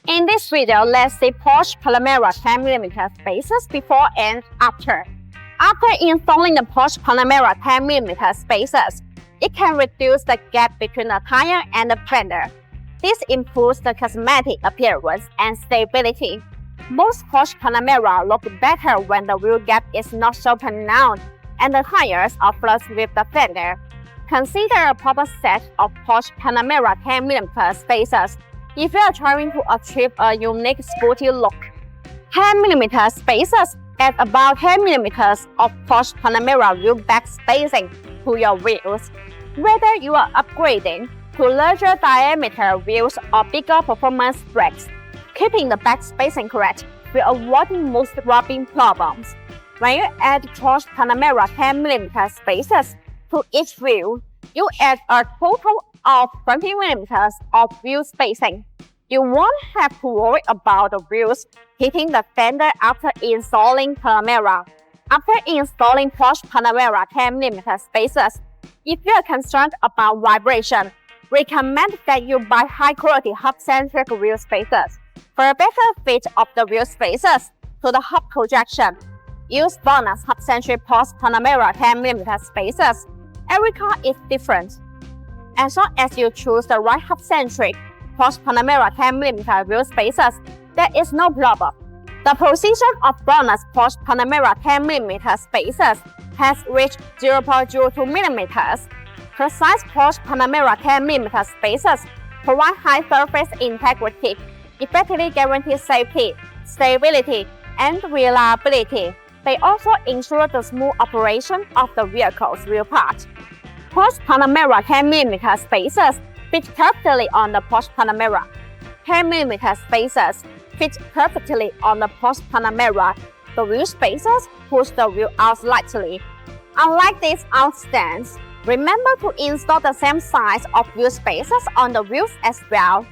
In this video, let's see Porsche Panamera 10mm spacers before and after. After installing the Porsche Panamera 10mm spacers, it can reduce the gap between the tire and the fender. This improves the cosmetic appearance and stability. Most Porsche Panamera look better when the wheel gap is not so pronounced and the tires are flush with the fender. Consider a proper set of Porsche Panamera 10mm spacers if you are trying to achieve a unique sporty look. 10mm spacers add about 10mm of Porsche Panamera wheel back spacing to your wheels. Whether you are upgrading to larger diameter wheels or bigger performance brakes, keeping the back spacing correct will avoid most rubbing problems. When you add Porsche Panamera 10mm spacers to each wheel, you add a total of 20mm of wheel spacing. You won't have to worry about the wheels hitting the fender after installing Panamera. After installing Porsche Panamera 10mm spacers, if you are concerned about vibration, recommend that you buy high-quality hub-centric wheel spacers. For a better fit of the wheel spacers to the hub projection, use BONOSS hub-centric Porsche Panamera 10mm spacers. Every car is different. As long as you choose the right hub-centric Porsche Panamera 10mm wheel spacers, there is no problem. The precision of BONOSS Porsche Panamera 10mm spacers has reached 0.02 mm. Precise Porsche Panamera 10mm spacers provide high surface integrity, effectively guarantee safety, stability, and reliability. They also ensure the smooth operation of the vehicle's wheel part. Porsche Panamera 10mm spacers fit perfectly on the Porsche Panamera. 10mm spacers fit perfectly on the Porsche Panamera. The wheel spacers push the wheel out slightly. Unlike these outstands, remember to install the same size of wheel spacers on the wheels as well.